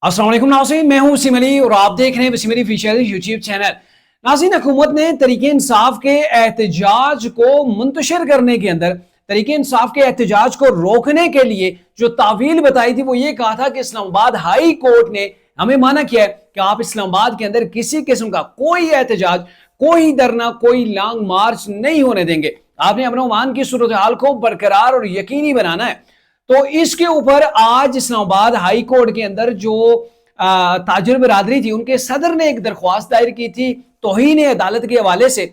अस्सलाम वालेकुम नाज़रीन, मैं हूं वसीम अली और आप देख रहे हैं Waseem Ali official YouTube channel. नाज़रीन, हुकूमत ने तरीके इंसाफ के एहतजाज को मुंतशिर करने के अंदर तरीके इंसाफ के एहतजाज को रोकने के लिए जो तावील बताई थी वो ये कहा था कि इस्लामाबाद हाई कोर्ट ने हमें माना किया है कि आप इस्लामाबाद के अंदर किसी किस्म का कोई एहतजाज, कोई धरना, कोई लॉन्ग मार्च नहीं होने देंगे। आपने अमन अमान की सूरत हाल को बरकरार और यकीनी बनाना है। तो इसके ऊपर आज इस्लामाबाद हाई कोर्ट के अंदर जो ताजिर बिरादरी थी उनके सदर ने एक दरख्वास्त दायर की थी तौहीन अदालत के हवाले से।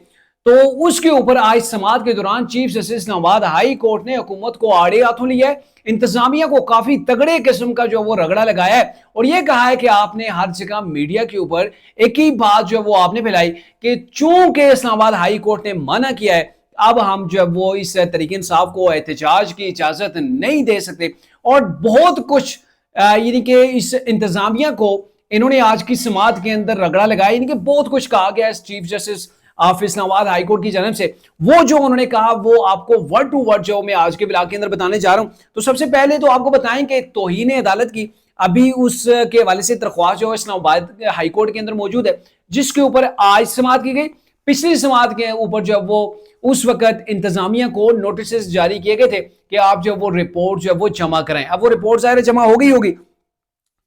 तो उसके ऊपर आज समाअत के दौरान chief justice Islamabad high court ने हुकूमत को आड़े हाथों लिया है, इंतजामिया को काफी तगड़े किस्म का जो वो रगड़ा लगाया है और ये कहा है कि आपने हर जगह मीडिया के ऊपर एक ही बात जो वो आपने फैलाई कि चूंकि इस्लामाबाद हाई कोर्ट ने मना किया है अब हम जो वो इस तरीके इंसाफ को एहतजाज की इजाजत नहीं दे सकते। और बहुत कुछ यानी कि इस इंतजामिया को इन्होंने आज की समाअत के अंदर रगड़ा लगाया, यानी कि बहुत कुछ कहा गया इस chief justice of Islamabad high court की जानब से। वो जो उन्होंने कहा वो आपको वर्ड टू वर्ड जो मैं आज के ब्लॉग के अंदर बताने जा रहा हूं। तो सबसे पहले तो आपको बताएं कि तौहीन अदालत की अभी उसके हवाले से दरख्वास्त जो है इस्लामाबाद हाई कोर्ट के अंदर मौजूद है, जिसके ऊपर आज समाअत की गई। पिछली समाअत के ऊपर जब वो उस वक्त इंतजामिया को नोटिस जारी किए गए थे कि आप जो वो रिपोर्ट जो वो जमा कराएं। अब वो रिपोर्ट ज़ाहिर जमा हो गई होगी।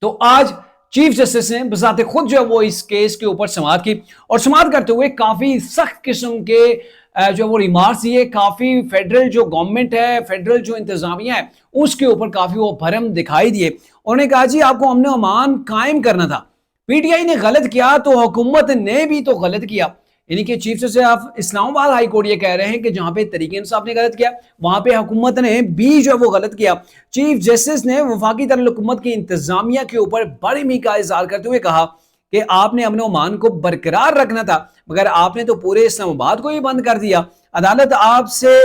तो आज चीफ जस्टिस ने बजाते खुद जो वो इस केस के ऊपर समाअत की और समाअत करते हुए काफी सख्त किस्म के जो वो रिमार्क्स दिए। काफी फेडरल जो गवर्नमेंट है, फेडरल जो इंतजामिया है उसके ऊपर काफी वो भरम दिखाई दिए। उन्होंने कहा जी आपको अमन अमान कायम करना था, पीटीआई ने गलत किया तो हुकूमत ने भी तो गलत किया। यानी कि chief justice of Islamabad high court ये कह रहे हैं कि जहां पे तरीके इंसाफ ने गलत किया वहां पे हुकूमत ने भी जो है वो गलत किया। चीफ जस्टिस ने वफाकी दारुल-हुकूमत की इंतजामिया के ऊपर बड़ी मी का इजहार करते हुए कहा कि आपने अमन अमान को बरकरार रखना था, मगर आपने तो पूरे इस्लामाबाद को ही बंद कर दिया। अदालत आपसे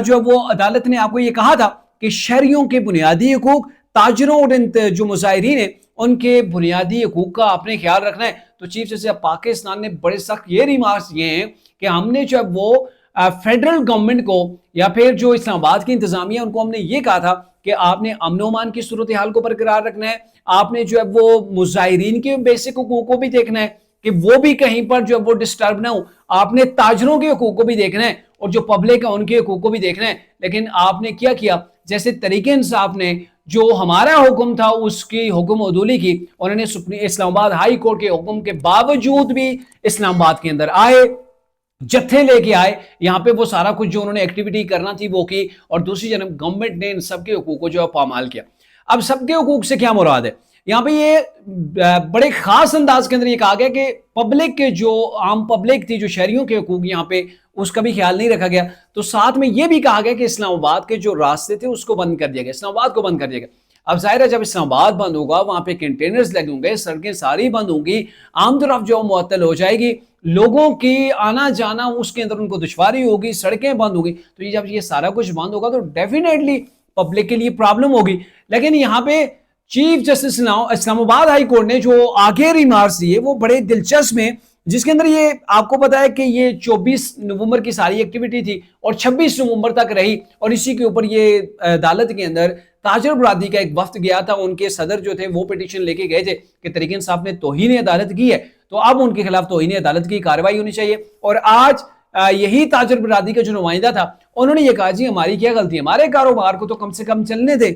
जो वो अदालत ने आपको ये कहा था कि शहरियों के बुनियादी हकूक, ताजरों और जो मुजाहिरीन है उनके बुनियादी हकूक का आपने ख्याल रखना है। तो चीफ जस्टिस पाकिस्तान ने बड़े सख्त ये रिमार्क्स दिए हैं कि हमने जो वो फेडरल गवर्नमेंट को या फिर जो इस्लामाबाद की इंतजामिया उनको हमने ये कहा था कि आपने अमन अमान की सूरत हाल को बरकरार रखना है, आपने जो है वो मुजाहिरीन के बेसिक हकूक को भी देखना है कि वो भी कहीं पर जो वो डिस्टर्ब ना हो, आपने ताजरों के हकूक को भी देखना है और जो पब्लिक है उनके हकूक को भी देखना है। लेकिन आपने क्या किया, जैसे तरीके इंसाफ ने जो हमारा हुक्म था उसकी हुक्म अदूली की, उन्होंने इस्लामाबाद हाई कोर्ट के हुक्म के बावजूद भी इस्लामाबाद के अंदर आए, जत्थे लेके आए, यहाँ पे वो सारा कुछ जो उन्होंने एक्टिविटी करना थी वो की और दूसरी जानब गवर्नमेंट ने इन सबके हुकूक को जो है पामाल किया। अब सबके हुकूक से क्या मुराद है, यहाँ पे ये बड़े खास अंदाज के अंदर ये कहा गया कि पब्लिक के जो आम पब्लिक थी, जो शहरियों के हुकूक यहाँ पे उसका भी ख्याल नहीं रखा गया। तो साथ में ये भी कहा गया कि इस्लामाबाद के जो रास्ते थे उसको बंद कर दिया गया, इस्लामाबाद को बंद कर दिया गया। अब जाहिर है जब इस्लामाबाद बंद होगा वहां पे कंटेनर्स लगे होंगे, सड़कें सारी बंद होंगी, आम तरफ जो मुअत्तल हो जाएगी, लोगों की आना जाना उसके अंदर उनको दुश्वारी होगी, सड़कें बंद होगी। तो ये जब ये सारा कुछ बंद होगा तो डेफिनेटली पब्लिक के लिए प्रॉब्लम होगी। लेकिन यहाँ पे chief justice Islamabad high court ने जो आगे रिमार्क्स दिए वो बड़े दिलचस्प हैं, जिसके अंदर ये आपको पता है कि ये 24 नवंबर की सारी एक्टिविटी थी और 26 नवंबर तक रही और इसी के ऊपर ये अदालत के अंदर ताजर बरादरी का एक वफ्द गया था। उनके सदर जो थे वो पिटीशन लेके गए थे कि तरीके इंसाफ ने तौहीन अदालत की है तो अब उनके खिलाफ तौहीन अदालत की कार्रवाई होनी चाहिए। और आज यही ताजर बरादरी का जो नुमाइंदा था उन्होंने ये कहा जी हमारी क्या गलती है, हमारे कारोबार को तो कम से कम चलने दे।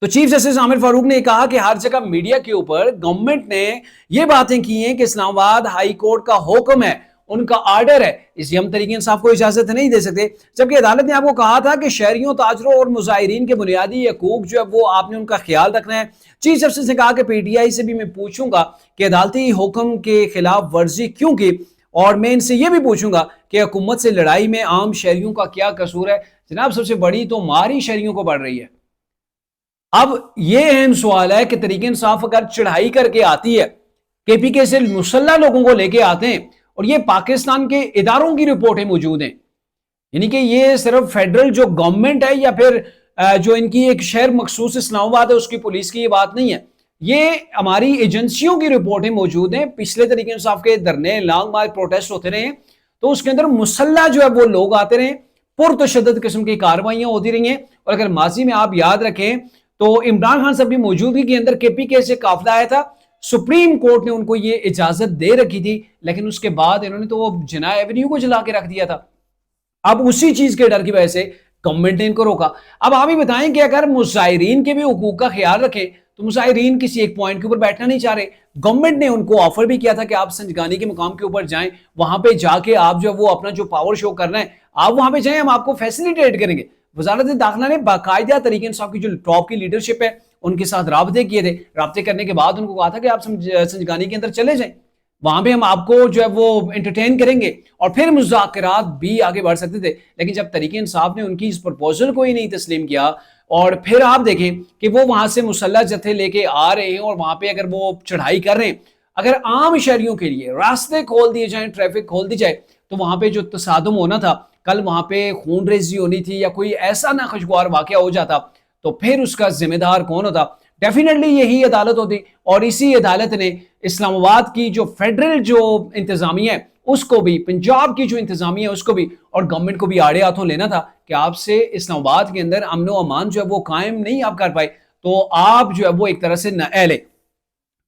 तो चीफ जस्टिस आमिर फारूक ने कहा कि हर जगह मीडिया के ऊपर गवर्नमेंट ने ये बातें की हैं कि इस्लामाबाद हाई कोर्ट का हुक्म है, उनका आर्डर है, इसलिए हम तरीके इंसाफ को इजाजत नहीं दे सकते। जबकि अदालत ने आपको कहा था कि शहरियों, ताजरों और मुजाहिरीन के बुनियादी हकूक जो है वो आपने उनका ख्याल रखना है। चीफ जस्टिस ने कहा कि पीटीआई से भी मैं पूछूंगा कि अदालती हुक्म के खिलाफ वर्जी क्यों की और मैं इनसे ये भी पूछूंगा कि हुकूमत से लड़ाई में आम शहरियों का क्या कसूर है। जनाब सबसे बड़ी तो मार ही शहरियों को बढ़ रही है। अब ये अहम सवाल है कि तरीके इंसाफ अगर चढ़ाई करके आती है, केपीके से मुसल्ला लोगों को लेके आते हैं और ये पाकिस्तान के इदारों की रिपोर्टें मौजूद हैं, यानी कि ये सिर्फ फेडरल जो गवर्नमेंट है या फिर जो इनकी एक शहर मखसूस इस्लामाबाद है उसकी पुलिस की ये बात नहीं है, ये हमारी एजेंसियों की रिपोर्टें मौजूद हैं। पिछले तरीके इंसाफ के धरने, लॉन्ग मार्च, प्रोटेस्ट होते रहे तो उसके अंदर मुसल्ला जो है वो लोग आते रहे, पुरतशद्दद किस्म की कार्रवाइयां होती रही हैं। और अगर माजी में आप याद रखें تو عمران خان صاحب کی موجودگی کے اندر کے پی کے سے قافلہ آیا تھا. سپریم کورٹ نے ان کو یہ اجازت دے رکھی تھی, لیکن اس کے بعد انہوں نے تو وہ جناح ایونیو کو جلا کے رکھ دیا تھا. اب اسی چیز کے ڈر کی وجہ سے گورنمنٹ نے ان کو روکا. اب آپ ہی بتائیں کہ اگر مظاہرین کے بھی حقوق کا خیال رکھیں تو مظاہرین کسی ایک پوائنٹ کے اوپر بیٹھنا نہیں چاہ رہے. گورنمنٹ نے ان کو آفر بھی کیا تھا کہ آپ سنجگانی کے مقام کے اوپر جائیں, وہاں پہ جا کے آپ جو وہ اپنا جو پاور شو کرنا ہے آپ وہاں پہ جائیں, ہم آپ کو فیسیلیٹیٹ کریں گے. وزارت داخلہ نے باقاعدہ تحریک انصاف کی جو ٹاپ کی لیڈرشپ ہے ان کے ساتھ رابطے کیے تھے. رابطے کرنے کے بعد ان کو کہا تھا کہ آپ سنجگانی کے اندر چلے جائیں, وہاں پہ ہم آپ کو جو ہے وہ انٹرٹین کریں گے, اور پھر مذاکرات بھی آگے بڑھ سکتے تھے. لیکن جب تحریک انصاف نے ان کی اس پرپوزل کو ہی نہیں تسلیم کیا, اور پھر آپ دیکھیں کہ وہ وہاں سے مسلح جتھے لے کے آ رہے ہیں اور وہاں پہ اگر وہ چڑھائی کر رہے ہیں, اگر عام شہریوں کے لیے راستے کھول دیے جائیں, ٹریفک کھول دی جائے, تو وہاں پہ جو تصادم ہونا تھا, کل وہاں پہ خون ریزی ہونی تھی یا کوئی ایسا ناخوشگوار واقعہ ہو جاتا, تو پھر اس کا ذمہ دار کون ہوتا؟ ڈیفینیٹلی یہی عدالت ہوتی. اور اسی عدالت نے اسلام آباد کی جو فیڈرل جو انتظامیہ ہے اس کو بھی, پنجاب کی جو انتظامیہ ہے اس کو بھی, اور گورنمنٹ کو بھی آڑے ہاتھوں لینا تھا کہ آپ سے اسلام آباد کے اندر امن و امان جو ہے وہ قائم نہیں آپ کر پائے, تو آپ جو ہے وہ ایک طرح سے نااہل ہے.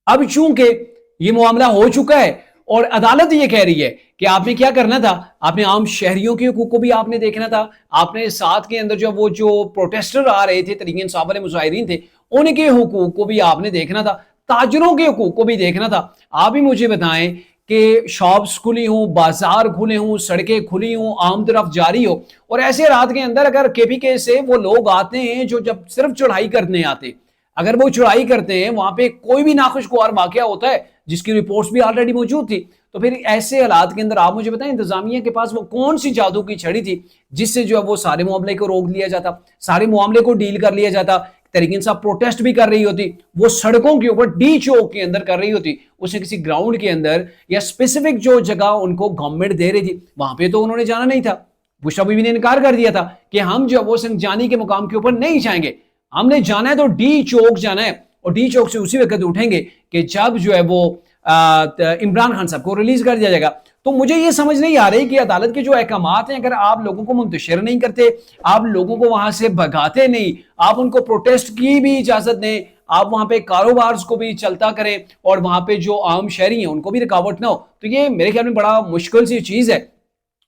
اب چونکہ یہ معاملہ ہو چکا ہے اور عدالت یہ کہہ رہی ہے کہ آپ نے کیا کرنا تھا, آپ نے عام شہریوں کے حقوق کو بھی آپ نے دیکھنا تھا, آپ نے ساتھ کے اندر جو وہ جو پروٹیسٹر آ رہے تھے, تحریک انصاف والے مظاہرین تھے, ان کے حقوق کو بھی آپ نے دیکھنا تھا, تاجروں کے حقوق کو بھی دیکھنا تھا. آپ ہی مجھے بتائیں کہ شاپس کھلی ہوں, بازار کھلے ہوں, سڑکیں کھلی ہوں, آمد رفت جاری ہو, اور ایسے رات کے اندر اگر کے پی کے سے وہ لوگ آتے ہیں جو جب صرف چڑھائی کرنے آتے, اگر وہ چڑھائی کرتے ہیں وہاں پہ کوئی بھی ناخوشگوار واقعہ ہوتا ہے جس کی رپورٹس بھی آلریڈی موجود تھی, تو پھر ایسے حالات کے اندر آپ مجھے بتائیں انتظامیہ کے پاس وہ کون سی جادو کی چھڑی تھی جس سے جو ہے وہ سارے معاملے کو روک لیا جاتا, سارے معاملے کو ڈیل کر لیا جاتا. تحریک انصاف پروٹیسٹ بھی کر رہی ہوتی, وہ سڑکوں کے اوپر ڈی چوک کے اندر کر رہی ہوتی, اسے کسی گراؤنڈ کے اندر یا اسپیسیفک جو جگہ ان کو گورنمنٹ دے رہی تھی وہاں پہ تو انہوں نے جانا نہیں تھا. بشرا بیوی نے انکار کر دیا تھا کہ ہم جو وہ سنجانی کے مقام کے اوپر نہیں جائیں گے, ہم نے جانا ہے تو ڈی چوک جانا ہے, اور ڈی چوک سے اسی وقت اٹھیں گے کہ جب جو ہے وہ عمران خان صاحب کو ریلیز کر دیا جائے گا. تو مجھے یہ سمجھ نہیں آ رہی کہ عدالت کے جو احکامات ہیں اگر آپ لوگوں کو منتشر نہیں کرتے, آپ لوگوں کو وہاں سے بھگاتے نہیں, آپ ان کو پروٹیسٹ کی بھی اجازت دیں, آپ وہاں پہ کاروبار کو بھی چلتا کریں, اور وہاں پہ جو عام شہری ہیں ان کو بھی رکاوٹ نہ ہو, تو یہ میرے خیال میں بڑا مشکل سی چیز ہے.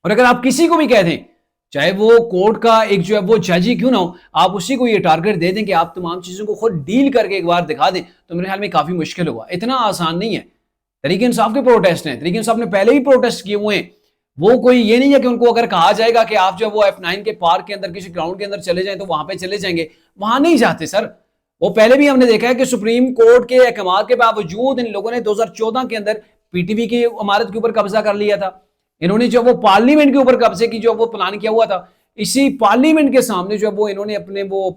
اور اگر آپ کسی کو بھی کہہ دیں, چاہے وہ کورٹ کا ایک جو ہے وہ جج ہی کیوں نہ ہو, آپ اسی کو یہ ٹارگٹ دے دیں کہ آپ تمام چیزوں کو خود ڈیل کر کے ایک بار دکھا دیں, تو میرے خیال میں کافی مشکل ہوگا. اتنا آسان نہیں ہے. تحریک انصاف کے پروٹیسٹ ہیں, تحریک انصاف نے پہلے ہی پروٹیسٹ کیے ہوئے ہیں, وہ کوئی یہ نہیں ہے کہ ان کو اگر کہا جائے گا کہ آپ جو وہ F9 کے پارک کے اندر کسی گراؤنڈ کے اندر چلے جائیں تو وہاں پہ چلے جائیں گے, وہاں نہیں جاتے سر. وہ پہلے بھی ہم نے دیکھا ہے کہ سپریم کورٹ کے احکامات کے باوجود ان لوگوں نے 2014 کے اندر پی ٹی وی کی عمارت کے اوپر قبضہ کر لیا تھا, انہوں نے جو وہ پارلیمنٹ کے اوپر قبضے کی جو وہ پلان کیا ہوا تھا, اسی پارلیمنٹ کے سامنے جو ہے وہ انہوں نے اپنے وہ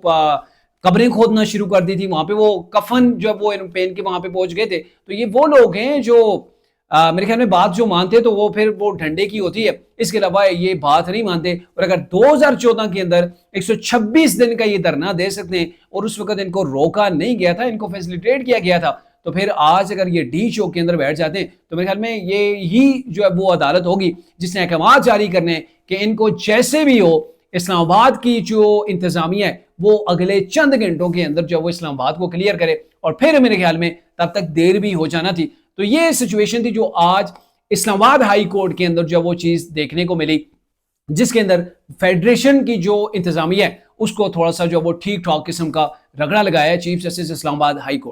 قبریں کھودنا شروع کر دی تھی, وہاں پہ وہ کفن جو ہے وہ پہن کے وہاں پہ پہنچ گئے تھے. تو یہ وہ لوگ ہیں جو میرے خیال میں بات جو مانتے تو وہ پھر وہ ڈھنڈے کی ہوتی ہے, اس کے علاوہ یہ بات نہیں مانتے. اور اگر 2014 کے اندر 126 دن کا یہ دھرنا دے سکتے ہیں اور اس وقت ان کو روکا نہیں گیا تھا, ان کو فیسیلیٹیٹ کیا گیا تھا, تو پھر آج اگر یہ ڈی چوک کے اندر بیٹھ جاتے ہیں تو میرے خیال میں یہی جو ہے وہ عدالت ہوگی جس نے احکامات جاری کرنے کہ ان کو جیسے بھی ہو اسلام آباد کی جو انتظامیہ ہے وہ اگلے چند گھنٹوں کے اندر جو وہ اسلام آباد کو کلیئر کرے, اور پھر میرے خیال میں تب تک دیر بھی ہو جانا تھی. تو یہ سچویشن تھی جو آج اسلام آباد ہائی کورٹ کے اندر جو وہ چیز دیکھنے کو ملی, جس کے اندر فیڈریشن کی جو انتظامیہ ہے اس کو تھوڑا سا جو وہ ٹھیک ٹھاک قسم کا رگڑا لگایا ہے چیف جسٹس اسلام آباد ہائی کورٹ.